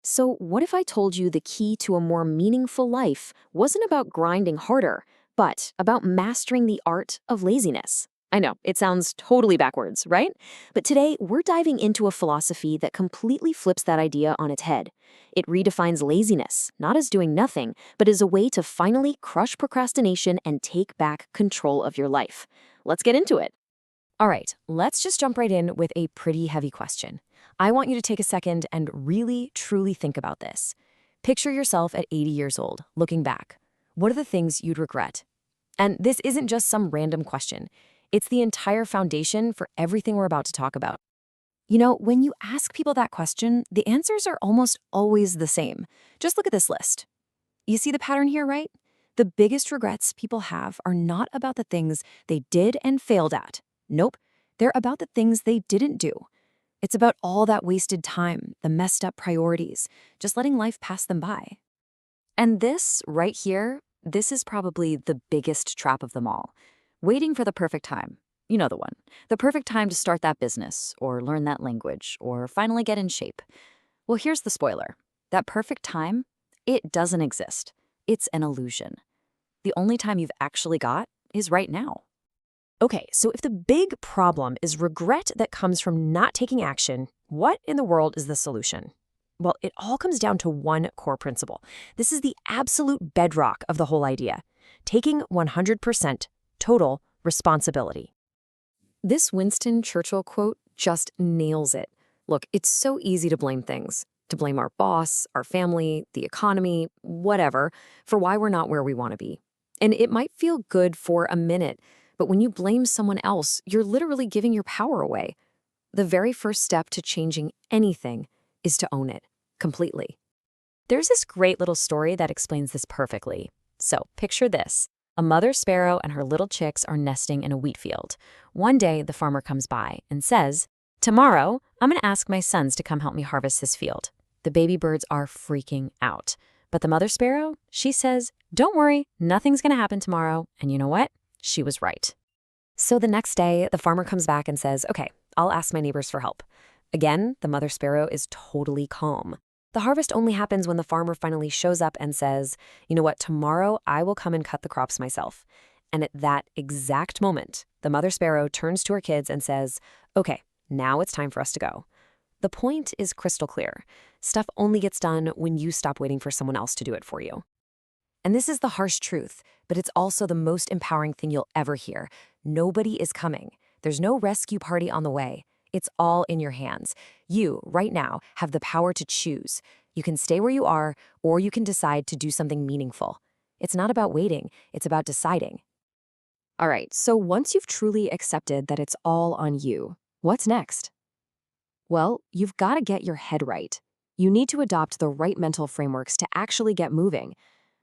So, what if I told you the key to a more meaningful life wasn't about grinding harder, but about mastering the art of laziness? I know, it sounds totally backwards, right? But today, we're diving into a philosophy that completely flips that idea on its head. It redefines laziness, not as doing nothing, but as a way to finally crush procrastination and take back control of your life. Let's get into it. All right, let's just jump right in with a pretty heavy question. I want you to take a second and really, truly think about this. Picture yourself at 80 years old, looking back. What are the things you'd regret? And this isn't just some random question. It's the entire foundation for everything we're about to talk about. You know, when you ask people that question, the answers are almost always the same. Just look at this list. You see the pattern here, right? The biggest regrets people have are not about the things they did and failed at. Nope, they're about the things they didn't do. It's about all that wasted time, the messed up priorities, just letting life pass them by. And this, right here, this is probably the biggest trap of them all. Waiting for the perfect time. You know the one. The perfect time to start that business, or learn that language, or finally get in shape. Well, here's the spoiler. That perfect time, it doesn't exist. It's an illusion. The only time you've actually got is right now. Okay, so if the big problem is regret that comes from not taking action, what in the world is the solution? Well, it all comes down to one core principle. This is the absolute bedrock of the whole idea. Taking 100% total responsibility. This Winston Churchill quote just nails it. Look, it's so easy to blame things. To blame our boss, our family, the economy, whatever, for why we're not where we want to be. And it might feel good for a minute, but when you blame someone else, you're literally giving your power away. The very first step to changing anything is to own it completely. There's this great little story that explains this perfectly. So picture this. A mother sparrow and her little chicks are nesting in a wheat field. One day, the farmer comes by and says, "Tomorrow, I'm going to ask my sons to come help me harvest this field." The baby birds are freaking out. But the mother sparrow, she says, "Don't worry, nothing's going to happen tomorrow." And you know what? She was right. So the next day, the farmer comes back and says, "Okay, I'll ask my neighbors for help." Again, the mother sparrow is totally calm. The harvest only happens when the farmer finally shows up and says, "You know what, tomorrow I will come and cut the crops myself." And at that exact moment, the mother sparrow turns to her kids and says, "Okay, now it's time for us to go." The point is crystal clear. Stuff only gets done when you stop waiting for someone else to do it for you. And this is the harsh truth, but it's also the most empowering thing you'll ever hear. Nobody is coming. There's no rescue party on the way. It's all in your hands. You, right now, have the power to choose. You can stay where you are, or you can decide to do something meaningful. It's not about waiting, it's about deciding. All right, so once you've truly accepted that it's all on you, what's next? Well, you've got to get your head right. You need to adopt the right mental frameworks to actually get moving.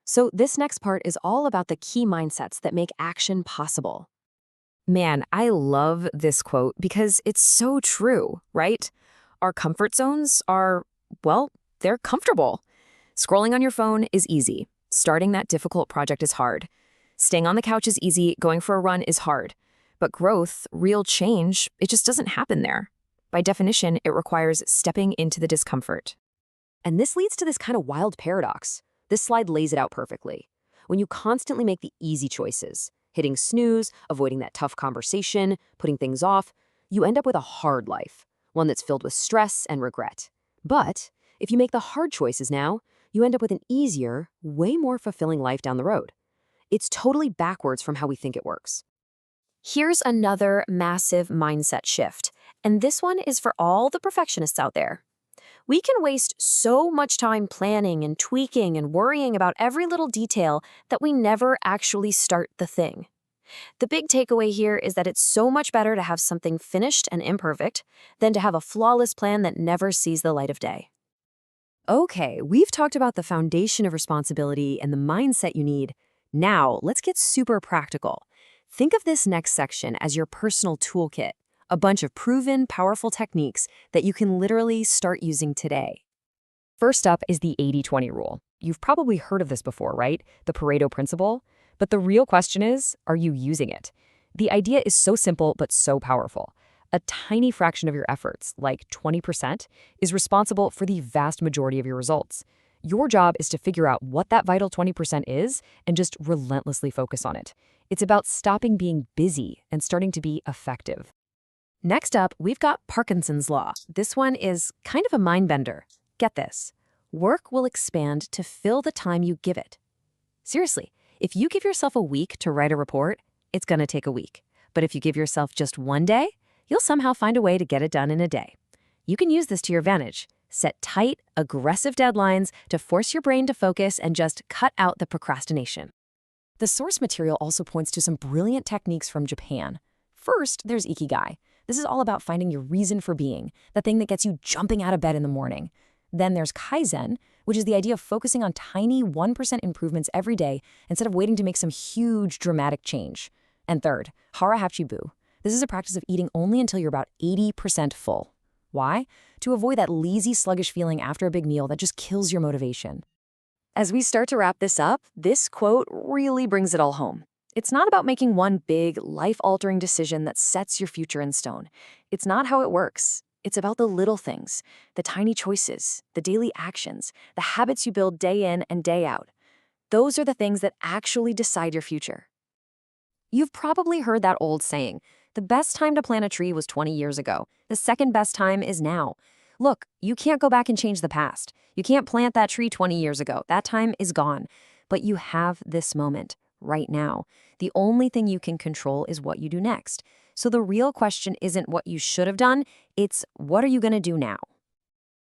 So this next part is all about the key mindsets that make action possible. Man, I love this quote because it's so true, right? Our comfort zones are, well, they're comfortable. Scrolling on your phone is easy. Starting that difficult project is hard. Staying on the couch is easy. Going for a run is hard. But growth, real change, it just doesn't happen there. By definition, it requires stepping into the discomfort. And this leads to this kind of wild paradox. This slide lays it out perfectly. When you constantly make the easy choices, hitting snooze, avoiding that tough conversation, putting things off, you end up with a hard life, one that's filled with stress and regret. But if you make the hard choices now, you end up with an easier, way more fulfilling life down the road. It's totally backwards from how we think it works. Here's another massive mindset shift, and this one is for all the perfectionists out there. We can waste so much time planning and tweaking and worrying about every little detail that we never actually start the thing. The big takeaway here is that it's so much better to have something finished and imperfect than to have a flawless plan that never sees the light of day. Okay, we've talked about the foundation of responsibility and the mindset you need. Now, let's get super practical. Think of this next section as your personal toolkit. A bunch of proven, powerful techniques that you can literally start using today. First up is the 80-20 rule. You've probably heard of this before, right? The Pareto principle. But the real question is, are you using it? The idea is so simple but so powerful. A tiny fraction of your efforts, like 20%, is responsible for the vast majority of your results. Your job is to figure out what that vital 20% is and just relentlessly focus on it. It's about stopping being busy and starting to be effective. Next up, we've got Parkinson's Law. This one is kind of a mind bender. Get this. Work will expand to fill the time you give it. Seriously, if you give yourself a week to write a report, it's going to take a week. But if you give yourself just one day, you'll somehow find a way to get it done in a day. You can use this to your advantage. Set tight, aggressive deadlines to force your brain to focus and just cut out the procrastination. The source material also points to some brilliant techniques from Japan. First, there's Ikigai. This is all about finding your reason for being, the thing that gets you jumping out of bed in the morning. Then there's Kaizen, which is the idea of focusing on tiny 1% improvements every day instead of waiting to make some huge dramatic change. And third, Hara Hachibu. This is a practice of eating only until you're about 80% full. Why? To avoid that lazy, sluggish feeling after a big meal that just kills your motivation. As we start to wrap this up, this quote really brings it all home. It's not about making one big, life-altering decision that sets your future in stone. It's not how it works. It's about the little things, the tiny choices, the daily actions, the habits you build day in and day out. Those are the things that actually decide your future. You've probably heard that old saying, the best time to plant a tree was 20 years ago. The second best time is now. Look, you can't go back and change the past. You can't plant that tree 20 years ago. That time is gone. But you have this moment, right now. The only thing you can control is what you do next. So the real question isn't what you should have done, it's what are you going to do now?